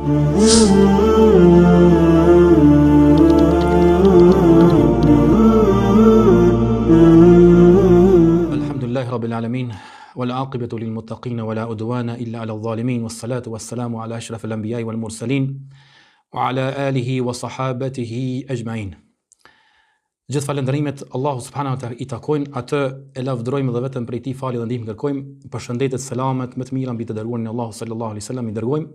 Alhamdulillahi Rabbil Alamin, wal aqibatu lil muttaqin, wala udwana illa ala adh-dhalimin, wassalatu wassalamu ala ashrafil anbiya'i wal mursalin, wa ala alihi wa sahabatihi ajma'in. Gjithë falënderimet Allahu subhanahu wa ta'ala i takojnë, atë e lavdërojmë dhe vetëm prej tij falje dhe ndihmë kërkojmë. Përshëndetet, selamet më të mira mbi të dërguarin e Allahu sallallahu alaihi wasallam i dërgojmë,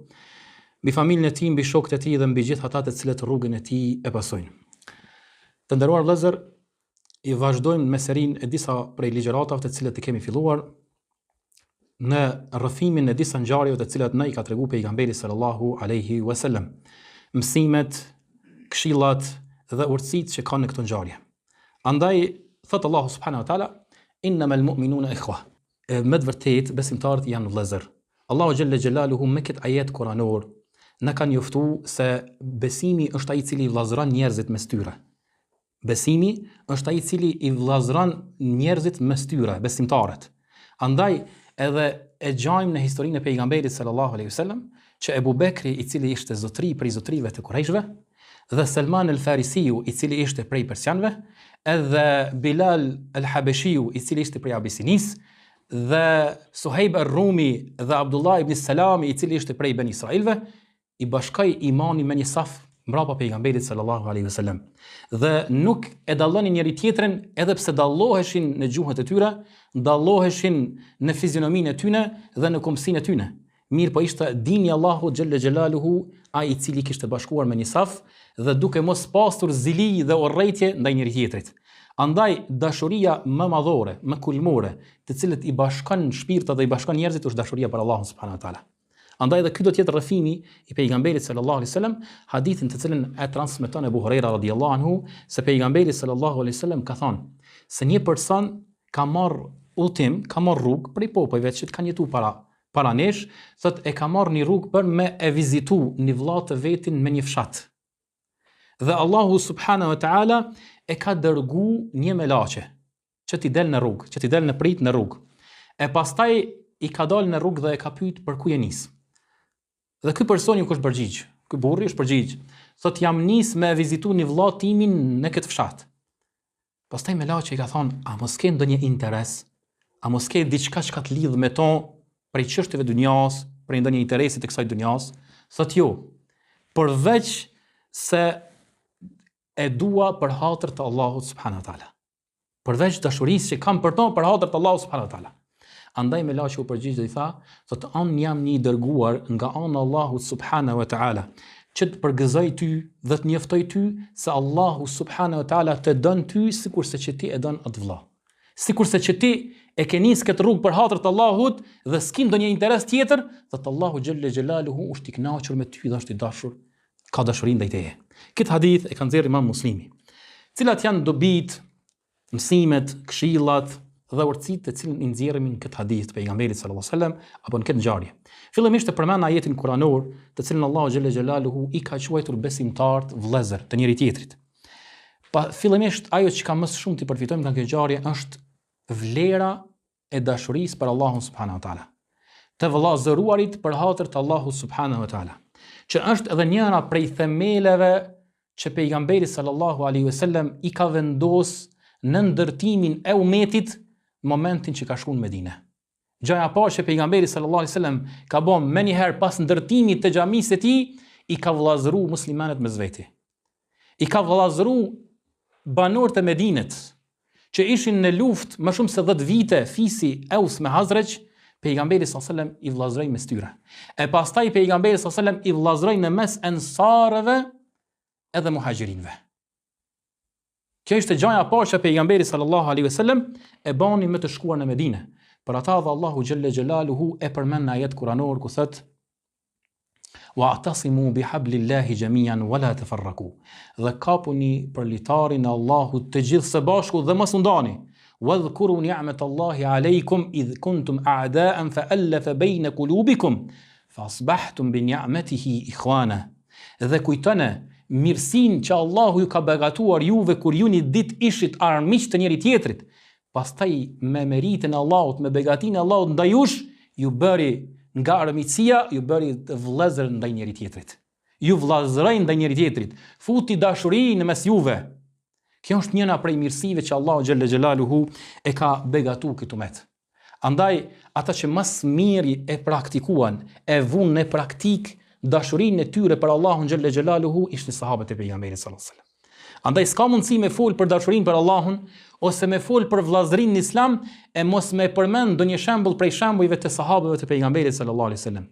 mbi familjen e tij, mbi shokët e tij dhe mbi gjithë ata të cilët rrugën e tij e pasojnë. Të nderuar vëllezër, i vazhdojmë me serinë e disa prej ligjëratave të cilët i kemi filluar në rrëfimin e disa ngjarjeve të cilat na i ka treguar pejgamberi sallallahu alaihi wasallam. Mësimet, këshillat dhe urtësitë që kanë në këto ngjarje. Andaj thot Allahu subhanahu wa taala, innamal mu'minuna ikhwa. Me të vërtetë besimtarët janë vëllezër. Allahu xhalla xjalaluhu me këtë ajet kuranor na ka njoftuar se besimi është ai i cili vllazëron njerëzit mes tyre. Besimi është ai i cili i vllazëron njerëzit mes tyre, besimtarët. Andaj edhe e gjajmë në historinë e pejgamberit sallallahu alaihi wasallam që Ebu Bekri, i cili ishte zotëri prej zotrive të Kurajshve, dhe Salman el-Farisiu, i cili ishte prej persianëve, edhe Bilal el-Habeshiu, i cili ishte prej Abisinis, dhe Suhejb el-Rumi dhe Abdullah ibn Salami, i cili ishte prej Ben Israilve, i bashkoi imani me një saf mbrapa pejgamberit sallallahu alaihi wasallam. Dhe nuk e dallonin njëri tjetrin, edhe pse dalloheshin në gjuhët e tyre, dalloheshin në fizionominë e tyre dhe në komsinë e tyre. Mirë po ishte dini Allahu xhalla xjalaluhu, ai i cili kishte bashkuar me një saf dhe duke mos pasur zili dhe urrëtie ndaj njëri tjetrit. Andaj dashuria më madhore, më kulmore, të cilët i bashkon shpirtat dhe i bashkon njerëzit, është dashuria për Allahun subhanahu wa taala. Andaj edhe ky do të jetë rrëfimi i pejgamberit sallallahu alaihi wasallam, hadithin të cilën e transmeton Abu Huraira radhiyallahu anhu, se pejgamberi sallallahu alaihi wasallam ka thënë se një person ka marr udhtim, ka marr rrugë prej popujve që kanë jetuar para nesh, thot e ka marrë një rrugë për me e vizitu një vëlla të vetin me një fshat. Dhe Allahu subhanahu wa taala e ka dërgu një melaçe që t'i del në rrugë, që t'i del në prit në rrugë. E pastaj i ka dalë në rrugë dhe e ka pyet për ku je nis. Dhe ky person ju kush përgjigj? Ky burri është përgjigj. Thot jam nis me e vizitu një vëlla timin në këtë fshat. Pastaj melaçe i ka thonë, a mos ke ndonjë interes? A mos ke diçka që ka të lidh me to? Prej çështjeve dunjas, prej ndonjë interesi të kësaj dunjas? Thot jo, përveç se e dua për hatër të Allahut subhanahu wa taala. Përveç dashurisë që kam për to për hatër të Allahut subhanahu wa taala. Andaj melaçi u përgjigj dhe i tha, thot unë jam një i dërguar nga ana Allahut subhanahu wa taala, që të përgëzoj ty dhe të njoftoj ty se Allahu subhanahu wa taala të don ty sikurse që ti e don atë vëlla. Sikurse që ti e ke nis këtë rrugë për hatër të Allahut dhe s'kim ndonjë interes tjetër, dhe Allahu xhalla xjalaluhu është i kënaqur me ty dhe është i dashur, ka dashuri ndaj teje. Këtë hadith e ka nxjerrë Imam Muslimi. Cilat janë dobit, mësimet, këshillat dhe urtësitë të cilën i nxjerrim në këtë hadith të pejgamberit sallallahu alajhi wasallam apo në këtë ngjarje? Fillimisht e përmend ajetin kuranor, të cilën Allahu xhalla xjalaluhu i ka quajtur besimtarët vëllezër të njëri tjetrit. Fillimisht ajo që ka më shumë të përfitojmë nga kjo ngjarje është vlera e dashurisë për Allahun subhanahu wa taala. Të vëllazëruarit për hatër të Allahut subhanahu wa taala, që është edhe njëra prej themeleve që pejgamberi sallallahu alaihi wasallam i ka vendosur në ndërtimin e umetit momentin që ka shkuar në Medinë. Gjaja e parë që pejgamberi sallallahu alaihi wasallam ka bën më një herë pas ndërtimit të xhamisë së tij, i ka vëllazëruar muslimanët mes veti. I ka vëllazëruar banorët e Medinës që ishin në luftë më shumë se 10 vite, fisi Aus me Hazraj, pejgamberi sallallahu alaihi wasallam i vëllazëroi mes tyre. E pastaj pejgamberi sallallahu alaihi wasallam i vëllazëroi në mes ensarëve edhe muhaxhirinëve. Kjo ishte gjaja e parë që pejgamberi sallallahu alaihi wasallam e bani me të shkuar në Medinë. Për ata dhe Allahu xhalla xjalaluhu e përmend në ajet kuranor ku thot: "Wa'tasimu bihablillahi jami'an wa la tafarraqu." Dhe kapuni për litarin e Allahut të gjithë së bashku dhe mos u ndani. "Wadhkuru ni'matallahi alaykum idh kuntum a'da'an fa'alafa bayna qulubikum fa asbahtum bi ni'matihi ikhwana." Dhe kujtone mirësinë që Allahu ju ka begatuar juve kur ju një ditë ishit armiq të njëri tjetrit. Pastaj me meritën e Allahut, me begatinë e Allahut ndaj jush, ju bëri nga armiqësia ju bëri vëllezër ndaj njëri tjetrit. Ju vëllazërojnë ndaj njëri tjetrit. Futi dashuri në mes juve. Kjo është njëna prej mirësive që Allahu xhalla xhelaluhu e ka begatu këtë umet. Andaj ata që më miri e praktikuan, e vunë në praktik dashurinë e tyre për Allahun xhalla xhelaluhu ishte sahabët e pejgamberit sallallahu alajhi wasallam. Andaj s'ka mundësi me fol për dashurinë për Allahun ose me fol për vëllazërinë në Islam e mos me përmend ndonjë shembull prej shembujve të sahabëve të pejgamberit sallallahu alajhi wasallam,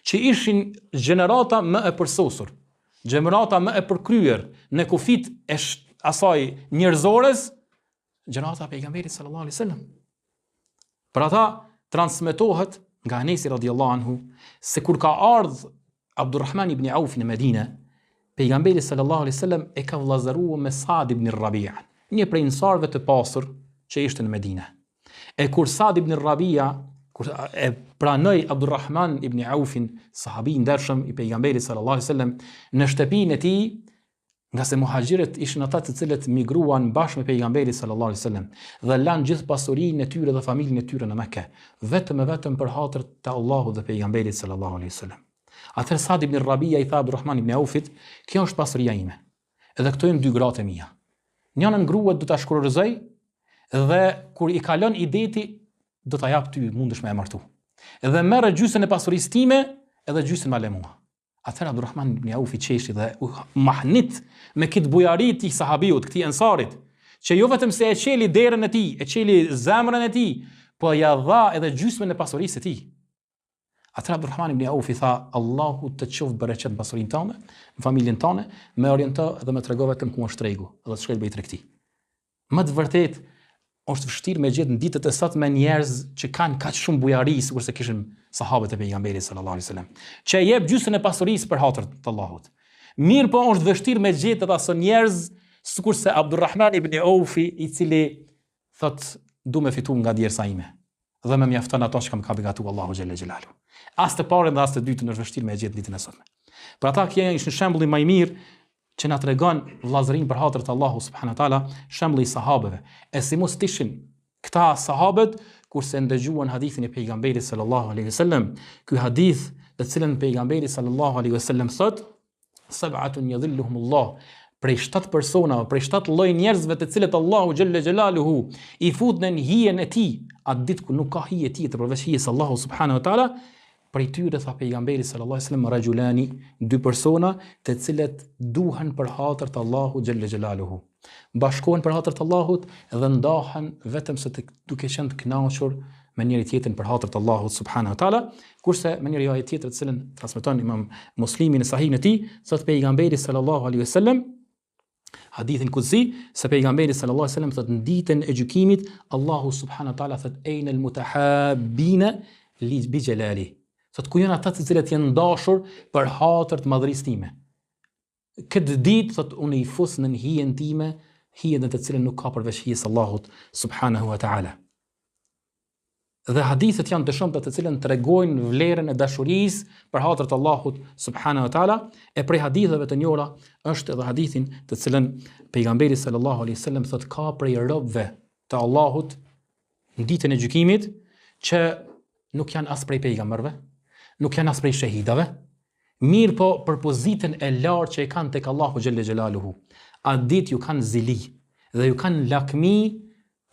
që ishin gjenerata më e përsosur, gjenerata më e përkryer në kufit e asaj njerëzores, gjenerata e pejgamberit sallallahu alajhi wasallam. Për ata transmetohet nga Anesi radhiyallahu anhu se kur ka ardhur Abdurrahman ibn Auf në Medinë, pejgamberi sallallahu alaihi wasallam e ka vëllazëruar me Sa'd ibn Rabi'a, një prej ansarëve të pasur që ishte në Medinë. E kur Sa'd ibn Rabi'a kur e pranoi Abdurrahman ibn Aufin, sahabi i ndershëm i pejgamberit sallallahu alaihi wasallam, në shtëpinë e tij, nga se muhaxhirët ishin ata të cilët migruan bashkë me pejgamberin sallallahu alaihi wasallam dhe lanë gjithë pasurinë e tyre dhe familjen e tyre në Mekë, vetëm për hatër të Allahut dhe pejgamberit sallallahu alaihi wasallam. Atëherë Sa'd ibn Rabi'a i tha Abdurrahman ibn Aufit, kjo është pasuria ime. Edhe këto janë dy gratë mia. Njënën gruat do ta shkruarzoj dhe kur i kalon i deti do ta jap ty, mundesh me e martu. Edhe merr gjysmën e pasurisë time edhe gjysmën ma le mua. Atëherë Abdurrahman ibn Aufi qeshi dhe mahnit me këtë bujari të sahabiut, këtij ansarit, që jo vetëm se e qeli derën e tij, e qeli zemrën e tij, po ja dha edhe gjysmën e pasurisë së tij. Atëherë Abdurrahman ibn Auf i tha, Allahu të qoftë bereqet në pasurinë tënde, në familjen tënde, më oriento dhe më trego vetëm ku është tregu, dhe të shkoj bëj tregti. Më të vërtet është vështirë me gjetë në ditët e sotme me njerëz që kanë kaq shumë bujari sikurse kishin sahabët e pejgamberit sallallahu alaihi wasallam, që jep gjysmën e pasurisë për hatër të Allahut. Mirë po është vështirë me gjetë edhe aso njerëz sikurse Abdurrahman ibn Aufi, i cili thot du me fitu nga djersa ime dhe më mjafton ato që kam ka begatu Allahu xhalla xhelalu. As të parën dhe as të dytën është vështirë me gjetë ditën e sotme. Për ata që ishin shembulli më i mirë që na tregon vëllazërinë për hatër të Allahu subhanahu wa taala, shembulli i sahabëve. E si mos ishin këta sahabët kurse ndëgjuan hadithin e pejgamberit sallallahu alaihi wasallam, ky hadith të cilën pejgamberi sallallahu alaihi wasallam thot, sab'atun yadhilluhumullah, prej 7 persona, prej 7 lloj njerëzve të cilët Allahu xhalla xhelaluhu i futën në hijen e tij, atë ditë ku nuk ka hije tjetër përveç hijes Allahu subhanahu wa taala, prej tyre tha pejgamberi sallallahu alaihi wasallam, rajulani, 2 persona të cilët duhen për hatër të Allahu xhalla xhelaluhu. Bashkohen për hatër të Allahut dhe ndahen vetëm se duke qenë të kënaqur me njëri tjetrin për hatër të Allahut subhanahu wa taala, kurse me një rivajet tjetër të cilën transmeton Imam Muslimi në sahihin e tij, thot pejgamberi sallallahu alaihi wasallam, hadithin kudsi, se pejgamberi sallallahu alaihi wasallam thot në ditën e gjykimit, Allahu subhanahu wa taala thot ejna al-mutahabbina li bi jalali. Thot ku janë ata të cilët janë dashur për hatër të madhërisë time. Këtë ditë thot unë i fus në hijen time, hijen të cilën nuk ka përveç hijes Allahut subhanahu wa taala. Dhe hadithet janë të shumta të cilën tregojnë vlerën e dashurisë për hatër të Allahut subhanahu wa taala. E prej haditheve të njohura është edhe hadithin të cilën pejgamberi sallallahu alaihi wasallam thot ka prej robëve të Allahut në ditën e gjykimit që nuk janë as prej pejgamberëve, nuk janë as prej shahidave, mirë po për pozitën e lartë që e kanë tek Allahu xhelle xhelaluhu. Atë ditë ju kanë zili dhe ju kanë lakmi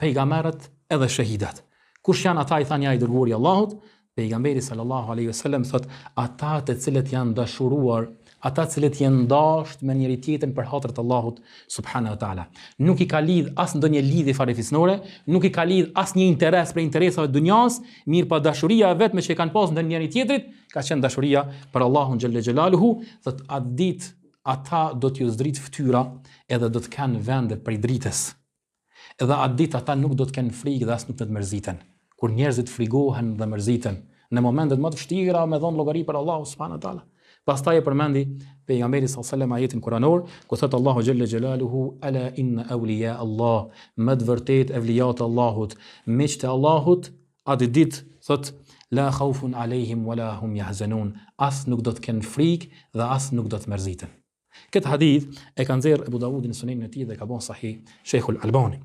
pejgamberët edhe shahidat. Kush janë ata, i thanë ja i dërguari i Allahut? Pejgamberi sallallahu alaihi wasallam thot ata të cilët janë dashuruar, ata të cilët janë dashur me njëri tjetrin për hatër të Allahut subhanahu wa taala. Nuk i ka lidh as ndonjë lidhje farefisnore, nuk i ka lidh as një interes për interesave të dunjas, mirë pa dashuria vetëm që e kanë pas ndër njëri tjetrit, ka qenë dashuria për Allahun xhelle xhelaluhu, thot atë ditë ata do t'ju zdrit fytyra edhe do të kenë vende për dritës. Edhe atë ditë ata nuk do të kenë frikë dhe as nuk do të mërziten. Kur njerëzit frigohen dhe mërziten në momentet më të vështira me dhon llogari për Allahu subhanahu wa taala. Pastaj e përmendi pejgamberi sallallahu alaihi wasallam ajetin kuranor, ku thot Allahu xhelle xhelaluhu ala inna awliya Allah, më të vërtet evlijat e Allahut, miqtë e Allahut, atë ditë thot la khawfun alehim wala hum yahzanun, as nuk do të kenë frikë dhe as nuk do të mërziten. Këtë hadith e ka nxjerr Abu Dawudi në sunenin e tij dhe ka bën sahih Sheikhul Albani.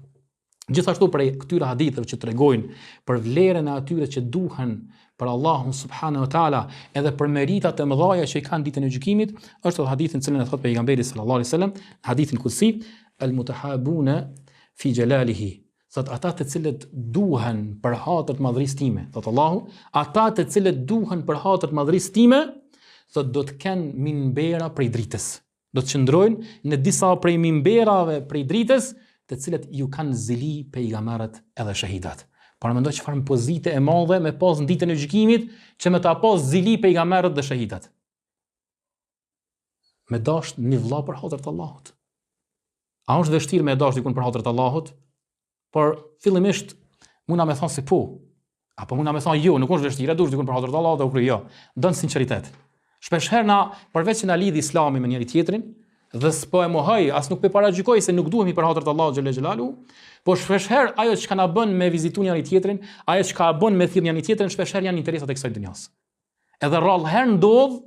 Gjithashtu prej këtyre haditheve që tregojnë për vlerën e atyre që duhen për Allahun subhanahu wa taala edhe për meritat e mëdha që i kanë ditën e gjykimit, është edhe hadithin cilën e thot pejgamberi sallallahu alaihi wasallam, hadithin qudsi, al mutahabuna fi jalalihi. Thot ata të cilët duhen për hatër të madhërisë time, thot Allahu, ata të cilët duhen për hatër të madhërisë time, thot do të kenë minbera prej dritës. Do të qëndrojnë në disa prej minberave prej dritës, të cilët ju kanë zili pejgamberët edhe shahidat. Para mendoj çfarë pozite e madhe me pas në ditën e gjykimit që me ta pas zili pejgamberët dhe shahidat. Me dash një vëlla për hatër të Allahut. A është vështirë me dash dikun për hatër të Allahut? Por fillimisht muna me thonë se po. Apo muna me thonë jo, nuk është vështirë, dush dikun për hatër të Allahut dhe u kry jo. Don sinqeritet. Shpeshherë na përveç që na lidh Islami me njëri tjetrin, dhe s'po e mohoj, as nuk pe paragjykoj se nuk duhemi për hatër të Allahut xhel xhelalu, po shpeshherë ajo që na bën me vizitu njëri tjetrin, ajo që ka bën me thirr njëri tjetrin, shpeshherë janë interesat e kësaj dunjas. Edhe rrallëherë ndodh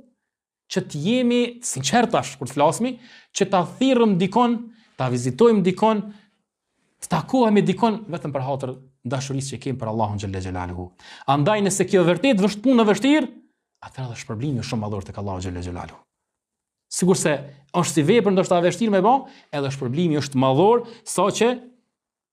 që të jemi sinqertash kur të flasmi, që ta thirrëm dikon, ta vizitojmë dikon, të takohemi dikon vetëm për hatër dashurisë që kemi për Allahun xhel xhelalu. Andaj nëse kjo vërtet është punë e vështirë, atëherë edhe shpërblimi është shumë madhor tek Allahu xhel xhelalu. Sigur se është si vepër ndoshta e vështirë me bë, edhe shpërblimi është madhor, saqë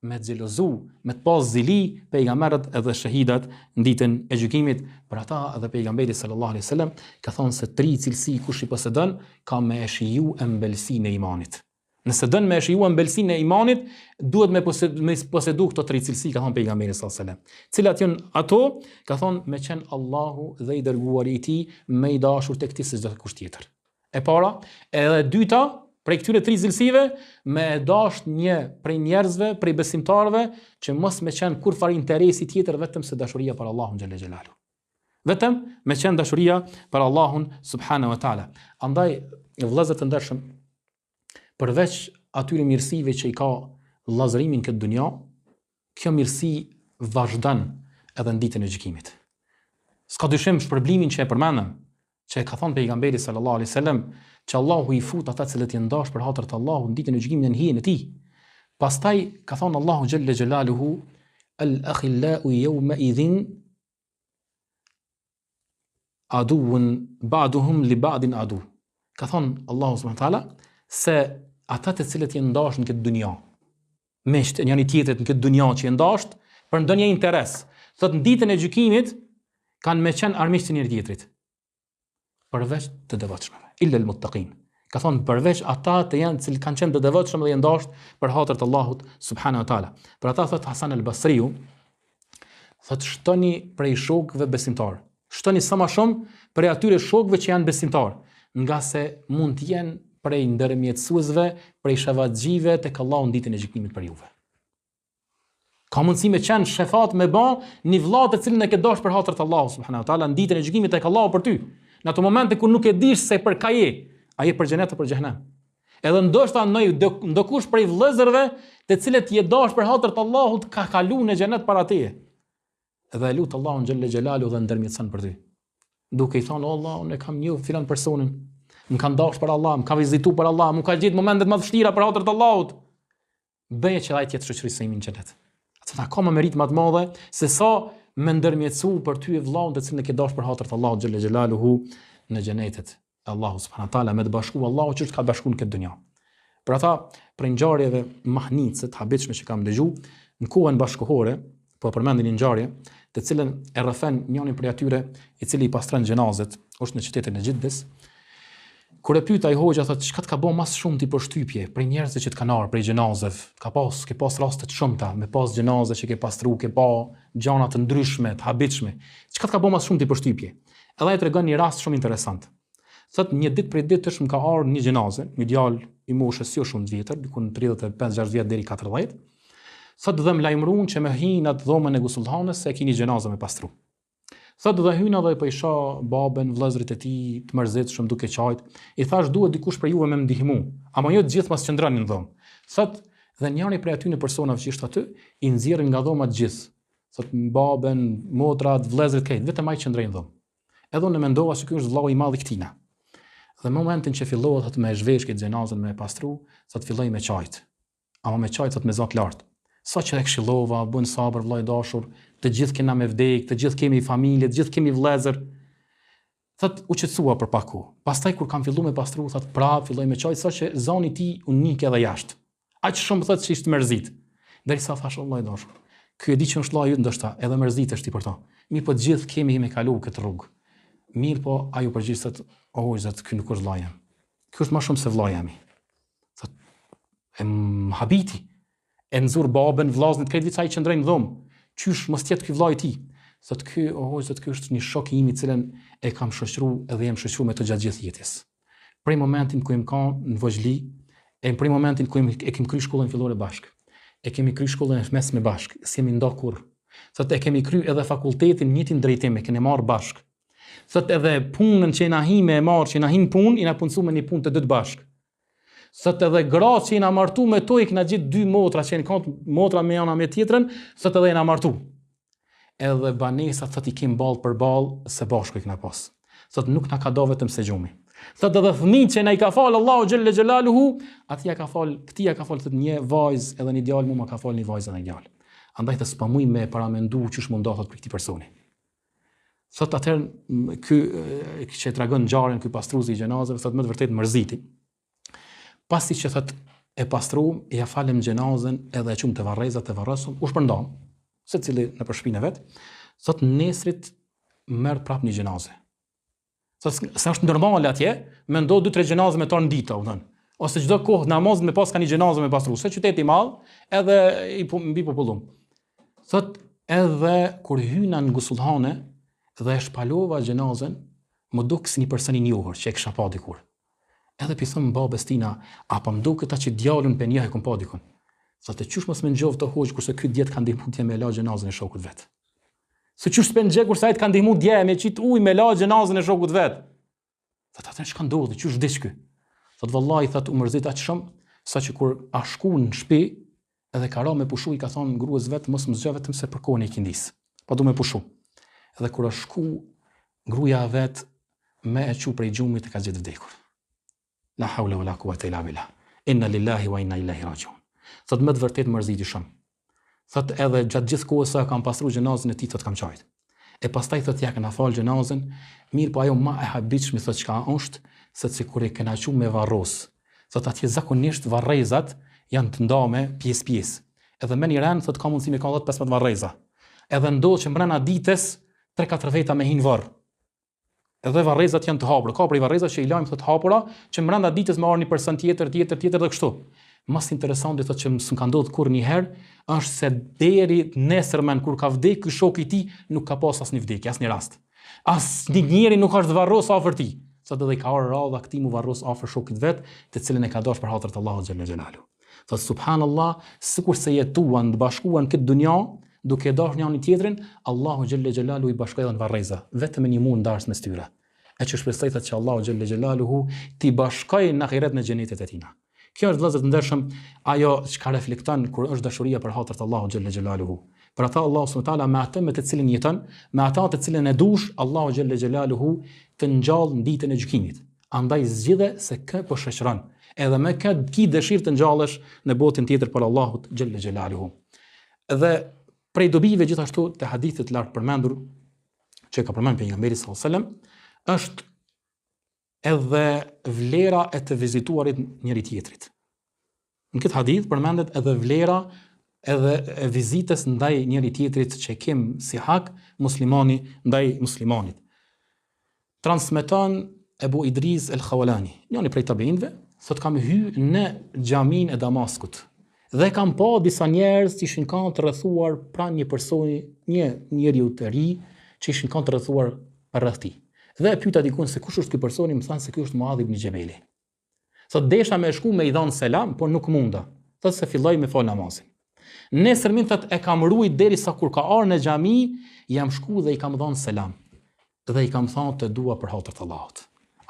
me xhelozu, me të pas zili pejgamberët edhe shahidat në ditën e gjykimit. Për ata edhe pejgamberi sallallahu alaihi wasallam ka thonë se 3 cilësi kush i posedon ka me e shiju embelsinë e imanit. Nëse dën me e shiju embelsinë e imanit, duhet me posedu këto 3 cilësi, ka thonë pejgamberi sallallahu alaihi wasallam. Cilat janë ato? Ka thonë me qenë Allahu dhe i dërguari i tij me i dashur tek ti se çdo kusht tjetër. E para, edhe dyta, prej këtyre 3 cilësive, me dash një prej njerëzve, prej besimtarëve, që mos me qenë kur fare interesi tjetër vetëm se dashuria për Allahun xhel xhelalu. Vetëm me qenë dashuria për Allahun subhanahu wa taala. Andaj vëllezër të ndershëm, përveç atyre mirësive që i ka vëllazërimi në këtë dunja, kjo mirësi vazhdon edhe në ditën e gjykimit. S'ka dyshim shpërblimin që e përmendëm, që e ka thonë pejgamberi sallallahu alaihi wasallam, që Allahu i fut ata cilët janë dash për hatër të Allahut në ditën e gjykimit në hijen e tij. Pastaj ka thonë Allahu xhalla xhelaluhu, al-akhillau yawma idhin aduun ba'duhum li ba'din adu. Ka thonë Allahu subhanahu wa taala se ata të cilët janë dash në këtë dunja, mesht njëri tjetrit në këtë dunja që janë dash për ndonjë interes, thotë në ditën e gjykimit kanë me qenë armiqtë njëri tjetrit. Përveç të devotshmëve, illa al-muttaqin. Ka thonë përveç ata të janë që kanë qenë të devotshëm dhe janë dashur për hatër të Allahut subhanahu wa taala. Për ata thot Hasan al-Basriu, thot shtoni prej shokëve besimtar. Shtoni sa më shumë prej atyre shokëve që janë besimtar, nga se mund të jenë prej ndërmjetësuesve, prej shëvatxhive tek Allahu në ditën e gjykimit për juve. Ka mundësi me qenë shefat me ba një vëlla të cilën e ke dashur për hatër të Allahut subhanahu wa taala në ditën e gjykimit tek Allahu për ty. Në ato momente kur nuk e dish se për ka je, a je për xhenet apo për xhenem. Edhe ndoshta ndokush prej vëllezërve të cilët je dash për hatër të Allahut ka kaluar në xhenet para teje. Edhe e lut Allahun xhelle xhelalu dhe ndërmjetson për ty. Duke i thonë o Allah, unë kam një filan personin, më kanë dash për Allah, më ka vizitu për Allah, më ka gjetë momentet më të vështira për hatër të Allahut. Bëje që ai të jetë shoqërisë ime në xhenet. Atë ka më merit më të madhe se sa me ndërmjetësu për ty e vëllaun të cilën e ke dash për hatër të Allahut xhelle xhelaluhu në xhenetet. Allahu subhanahu wa taala me të bashku Allahu që ka bashkuar në këtë dunjë. Për ata për ngjarjeve mahnitse të habitshme që kam dëgjuar në kohën bashkëkohore, po përmendin një ngjarje të cilën e rrëfen njëri prej atyre i cili i pastron xhenazet, është në qytetin e Xhiddes. Kur e pyet ai hoxha thotë çka të ka bën më shumë ti për shtypje për njerëzit që të kanë ardhur prej xhenazeve, ke pas raste të shumta me pas xhenaze që ke pastru, ke pa gjëra të ndryshme, të habitshme. Çka të ka bën më shumë ti për shtypje? Edhe ai tregon një rast shumë interesant. Thotë një ditë prej ditësh më ka ardhur një xhenaze, një djalë i moshës jo shumë të vjetër, diku në 35-6 vjet deri 40. Thotë dhe më lajmëruan që me hin atë dhomën e gusulhanës se e keni xhenazë me pastru. Thotë dhe hyna dhe po i shoh babën, vëllezërit e tij të mërzitshëm duke qajt. I thash duhet dikush për juve me më ndihmu, ama jo të gjithë mos qëndronin në dhomë. Thotë dhe njëri prej atyre personave që ishte aty i nxjerrin nga dhoma të gjithë. Thotë babën, motrat, vëllezërit këtë, vetëm ai qëndroi në dhomë. Edhe unë mendova se ky është vllau i madh i këtina. Dhe në momentin që fillohet atë me zhvesh këtë xhenazën me pastru, thotë filloi me qajt. Ama me qajt thotë me zot lart. Sa që e këshillova, bën sabër vllai dashur, të gjithë kena me vdek, të gjithë kemi familje, të gjithë kemi vëllezër. Thot u qetësua për pak kohë. Pastaj kur kam filluar me pastru, thot prap filloi me çaj sa që zoni i tij u nik edhe jashtë. Aq shumë thot që ishte mërzit. Derisa thash vllai dashur, ky e di që është vllai yt ndoshta, edhe mërzitesh ti për to. Mi po të gjithë kemi me kalu këtë rrugë. Mirë po ajo përgjigj thot, "O Zot, ky nuk është vllai jam. Ky është më shumë se vllai jam." Thot, "E habiti, e nxur babën, vllazën, këtë vit sa i qëndrojnë në dhomë. Qysh mos tjetë ky vllai i tij?" Thot, "Ky, o Zot, ky është një shok i im i cilën e kam shoqëruar edhe jam shoqëruar me të gjatë gjithë jetës. Prej momentin ku im ka në Vojgjli, e prej momentin ku e kemi kry shkollën fillore bashk. E kemi kry shkollën e mesme bashk, s'jemi ndo kurrë. Thot e kemi kry edhe fakultetin njëtin drejtim, e kemi marrë bashk. Thot edhe punën që na hime e marrë, që na hin punë, i na punësu me një punë të dytë bashk. Thot edhe gratë që i na martu me to, i kena gjithë 2 motra, që i kanë motra me jana me tjetrën, thot edhe i na martu. Edhe banesa, thot i kim ball për ball, se bashku i kena pas. Thot nuk na ka do vetëm se gjumi. Thot edhe fëmijët që na i ka fal Allahu xhelle xhelaluhu, atij ka fal, këtij ka fal thot një vajzë edhe një djalë, mua ka fal një vajzë edhe një djalë. Andaj të spamuj me paramendu çish mund do thot për këtij personi. Thot atëherë ky që tregon ngjarjen ky pastruesi i xhenazave, thot më të vërtet mërziti. Pasi që thot e pastru, ja falem xhenazën edhe e çum te varrezat e varrosum, u shpërndam, secili në shpinën e vet. Thot nesrit merr prap një xhenazë. Thot se është normale atje, mendo 2-3 xhenazë me ton ditë, u thon. Ose çdo kohë namaz me pas ka një xhenazë me pastru, se qyteti i madh, edhe i mbi popullum. Thot edhe kur hyna në ngusullhane dhe e shpalova xhenazën, më duk si një person i njohur që e kisha pa dikur. Edhe pi thëm babes tina, apo më duket ata që djalun pe njeh e kom pa dikun. Thot e qysh mos më ngjov të hoq kurse ky djet ka ndihmu ti me la xhenazën e shokut vet. Se qysh s'pen gjë kurse ai ka ndihmu dje me qit ujë me la xhenazën e shokut vet. Thot atë çka ndodhi, qysh vdes ky? Thot vallahi thot u mërzit aq shumë sa që kur a shku në shtëpi edhe ka ra me pushu i ka thonë gruas vet mos më zgjo vetëm se për kohën e kindis. Po du me pushu. Edhe kur a shku gruaja vet me e çu prej gjumit e ka gjetë vdekur. La hawla wala quwata illa billah. Inna lillahi wa inna ilaihi rajiun. Thot më të vërtet mërziti shumë. Thot edhe gjatë gjithë kohës sa kam pastru xhenazën e tij thot kam qajt. E pastaj thot ja kena fal xhenazën, mirë po ajo më e habitshme thot çka është, se sikur e kena qu me varros. Thot atje zakonisht varrezat janë të ndame pjesë. Edhe me një ren thot ka mundësi me ka 10-15 varreza. Edhe ndodh që mbrana ditës 3-4 veta me hin varr. Edhe varrezat janë të hapura. Ka prej varreza që i lajm thot hapura, që brenda ditës më marrni person tjetër dhe kështu. Mas interesante thot që s'm ka ndodhur kurrë është se deri nesërmen kur ka vdek ky shoku i tij nuk ka pas asnjë vdekje, asnjë rast. Asnjë njeri nuk është varros afër tij. Thot edhe i ka orë radha këtij mu varros afër shokit vet, të cilën e ka dash për hatër të Allahut xhalla xhelalu. Thot subhanallah, sikur se jetuan të bashkuan këtë dunja, duke dashur njëri tjetrin, Allahu xhalla xhelalu i bashkoi në varreza, vetëm një mund ndarës mes tyre. E që shpresoj thot që Allahu xhalla xhelaluhu ti bashkoi në ahiret në xhenetet e tina. Kjo është vëllezër të ndershëm ajo çka reflekton kur është dashuria për hatër të Allahut xhalla xhelaluhu. Për ata Allahu subhanahu wa taala me atë me të cilin jeton, me ata të cilën e dush, Allahu xhalla xhelaluhu të ngjall në ditën e gjykimit. Andaj zgjidhe se kë po shoqëron. Edhe me kë ki dëshirë të ngjallesh në botën tjetër për Allahut xhalla xhelaluhu. Dhe prej dobive gjithashtu të hadithit lart përmendur që ka përmendur pejgamberi sallallahu alajhi wasallam është edhe vlera e të vizituarit njëri tjetrit. Në këtë hadith përmendet edhe vlera edhe e vizitës ndaj njëri tjetrit që kem si hak muslimani ndaj muslimanit. Transmeton Ebu Idris el-Khawalani, njëri prej tabiinëve, thot kam hyrë në xhamin e Damaskut dhe kam pa disa njerëz që ishin kanë të rrethuar pranë një personi, një njeriu të ri që ishin kanë të rrethuar rreth tij. Dhe e pyeta dikun se kush është ky personi, më thanë se ky është Muadh ibn Jabeli. Thot desha me shku me i dhon selam, por nuk munda. Thot se filloi me fal namazin. Nesërmin thot e kam ruajt derisa kur ka ardhur në xhami, jam shku dhe i kam dhon selam. Dhe i kam thënë të dua për hatër të Allahut.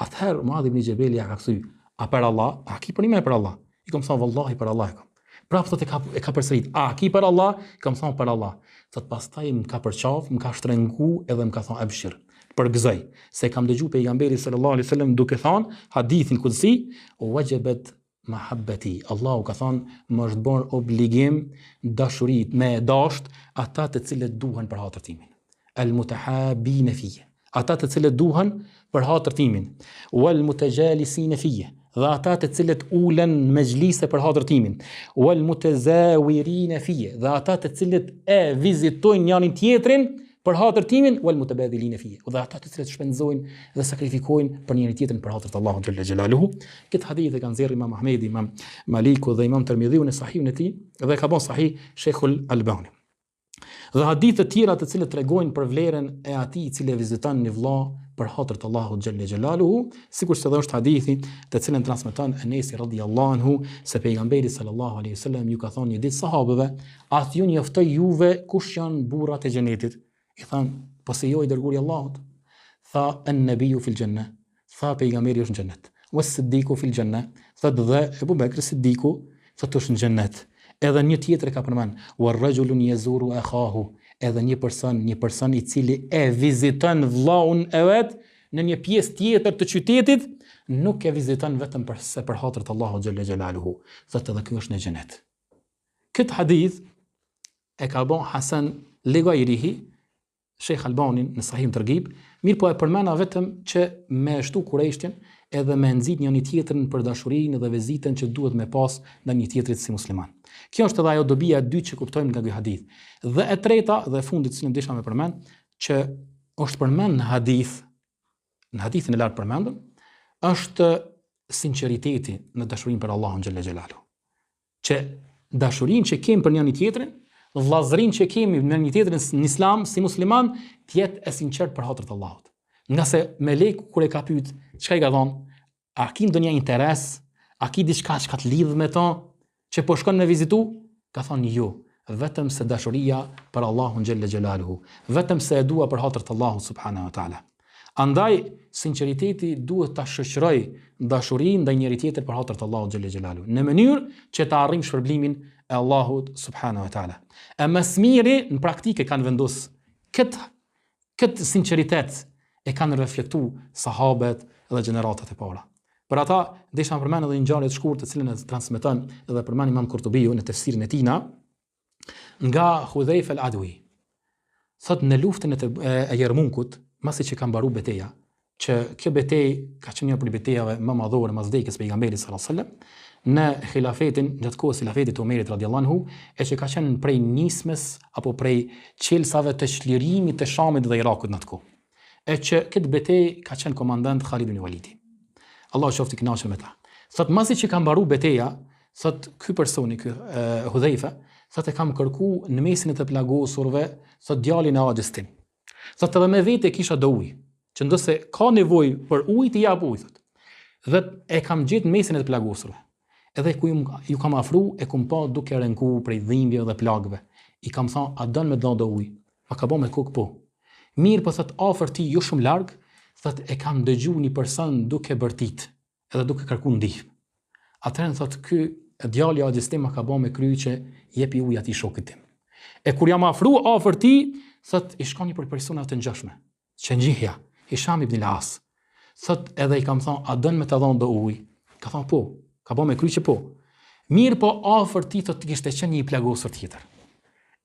Atëherë Muadh ibn Jabeli ja ka kthy, a për Allah, a ki për një për Allah. I kam thënë vallahi për Allah e kam. Prapë thot e ka përsërit, a ki për Allah, i kam thënë për Allah. Thot pastaj më ka përqaf, më ka shtrengu edhe më ka thënë abshir. Përgëzoj se kam dëgju pejgamberi sallallahu alaihi wasallam duke thënë hadithin kudsi wajibat mahabbati. Allahu ka thonë, më është bërë obligim dashurit me dasht ata të cilët duhen për hatër timin. El mutahabine fije. Ata të cilët duhen për hatër timin. Wal mutajalisine fije. Dhe ata të cilët ulen në mejlise për hatër timin. Wal mutazawirine fije. Dhe ata të cilët e vizitojnë njërin tjetrin për hatër timin, wal mutabadhilin fije. Dhe ata të cilët shpenzojnë dhe sakrifikojnë për njëri tjetrin për hatër të Allahut xhalla xhelaluhu. Këtë hadith e kanë nxjerrë Imam Ahmedi, Imam Maliku dhe Imam Tirmidhiu në sahihun e tij dhe ka bën sahih Sheikhul Albani. Dhe hadithe të tjera të cilët tregojnë për vlerën e atij i cili viziton një vëlla për hatër të Allahut xhalla xhelaluhu, sikur se është hadithi të cilën transmeton Enesi radhiyallahu anhu se pejgamberi sallallahu alaihi wasallam ju ka thonë një ditë sahabëve, "Atë ju njoftoj juve kush janë burrat e xhenetit?" I thanë, po se jo i dërguri Allahut. Tha, an-nabiyyu fil janna. Tha, pejgamberi është në xhennet. Was-siddiqu fil janna. Tha, dhe Abu Bakr Siddiku, tha, është në xhennet. Edhe një tjetër ka përmend, war-rajulun yazuru akhahu. Edhe një person i cili e viziton vllaun e vet në një pjesë tjetër të qytetit, nuk e viziton vetëm për hatër të Allahut xhalla xhelaluhu. Tha, edhe ky është në xhennet. Këtë hadith e ka bën Hasan Legairihi, Sheikh Albanin në Sahih Targhib, mirë po e përmena vetëm që me shtu kurejshtjen edhe me nxit njëri tjetrin për dashurinë dhe vizitën që duhet me pas ndaj një tjetrit si musliman. Kjo është edhe ajo dobia e dytë që kuptojmë nga ky hadith. Dhe e treta dhe e fundit që desha me përmend, që është përmend në hadithin e lartë përmendëm, është sinqeriteti në dashurinë për Allahun xhalla xhelalu. Që dashurinë që kemi për njëri tjetrin, vllazërinë që kemi me një tjetrin në Islam si musliman, të jetë e sinqert për hatër të Allahut. Nga se meleku kur e ka pyet, çka i ka thonë? A ki ndonjë interes? A ki diçka që ka të lidhë me to? Që po shkon me vizitu? Ka thonë jo, vetëm se dashuria për Allahun xhalla xhelaluhu, vetëm se e dua për hatër të Allahut subhanahu wa taala. Andaj sinqeriteti duhet ta shoqëroj dashurinë ndaj njëri tjetrit për hatër të Allahut xhalla xhelaluhu, në mënyrë që të arrijmë shpërblimin e Allahut subhanahu wa taala. E më së miri në praktikë kanë vendos këtë sinqeritet e kanë reflektuar sahabët dhe gjeneratat e para. Për ata desha përmend edhe një ngjarje të shkurtër të cilën e transmeton edhe përmend Imam Kurtubiu në tefsirin e tij nga Hudhayfa al-Adwi. Thot në luftën e Jermunkut, masi që ka mbaruar betejë, që kjo betejë ka qenë një prej betejave më madhore mas vdekjes pejgamberit sallallahu alajhi wasallam, në khilafetin gjatë kohës khilafetit të Omerit radhiyallahu anhu, e që ka qenë prej nismes apo prej qelsave të çlirimit të Shamit dhe Irakut në atë kohë. E që këtë betejë ka qenë komandant Khalid ibn Walidi. Allahu qoftë i kënaqur me ta. Thot masi që ka mbaruar betejë, thot ky personi, ky Hudhayfa, thot e kam kërku në mesin e të plagosurve, thot djalin e axhës tim. Thot edhe me vete kisha do ujë, që ndose ka nevojë për ujë të jap ujë, thot. Dhe e kam gjetë në mesin e të plagosurve. Edhe ku ju kam afru, e kum pa duke rënku prej dhimbjeve dhe plagëve. I kam thënë, a don me dhënë ujë? Ma ka bë me kokë po. Mirë po thot afër ti jo shumë larg, thot e kam dëgjuar një person duke bërtit, edhe duke kërkuar ndihmë. Atëherë thot ky djali i axhës tim ma ka bë me kry që jepi ujë atij shokit tim. E kur jam afru afër ti, thot i shkon një për persona të ngjashme, që ngjihja, Hisham ibn al-As. Thot edhe i kam thënë, a don me të dhënë do ujë? Ka thënë po. Ka bë me kry që po. Mirë po afër ti thot kishte qenë një plagosur tjetër.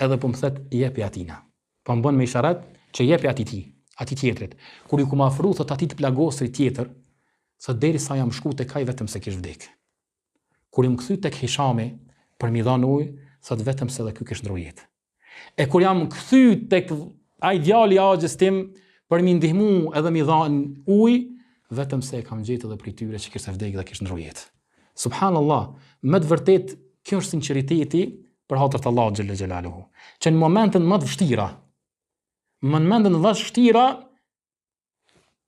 Edhe po më thet jepi atina. Po më bën me isharat që jepi atij tjetrit. Kur ju kum afru thot atij të plagosrit tjetër, thot derisa jam shku tek ai vetëm se kish vdek. Kur jam kthy tek Hishami për mi dhënë ujë, thot vetëm se edhe ky kish ndrojë jetë. E kur jam kthy tek ai djali i axhës tim për mi ndihmu edhe mi dhënë ujë, vetëm se e kam gjetë edhe prej tyre që kishte vdekë dhe kish ndrojë jetë. Subhanallah, me të vërtet kjo është sinqeriteti për hatër të Allahut xhalla xhelaluhu. Që në momentin më të vështira,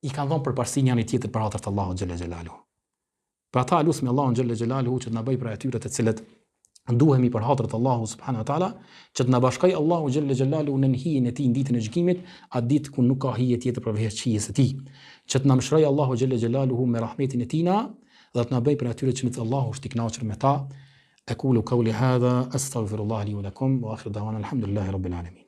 i kanë dhënë përparësi njëri tjetrit për hatër të Allahut xhalla xhelaluhu. Për ata lutem Allahun xhalla xhelaluhu që të na bëj për atyre të cilët duhemi për hatër të Allahut subhanahu wa taala, që të na bashkoj Allahu xhalla xhelaluhu në hijen e tij ditën e gjykimit, atë ditë ku nuk ka hije tjetër përveç hijes së tij. Që të na mëshiroj Allahu xhalla xhelaluhu me rahmetin e tij dhe të na bëj për atyre që Allahu është i kënaqur me ta. Aqulu qawli hadha astaghfirullah li wa lakum wa akhiru da'wana alhamdulillahi rabbil alamin.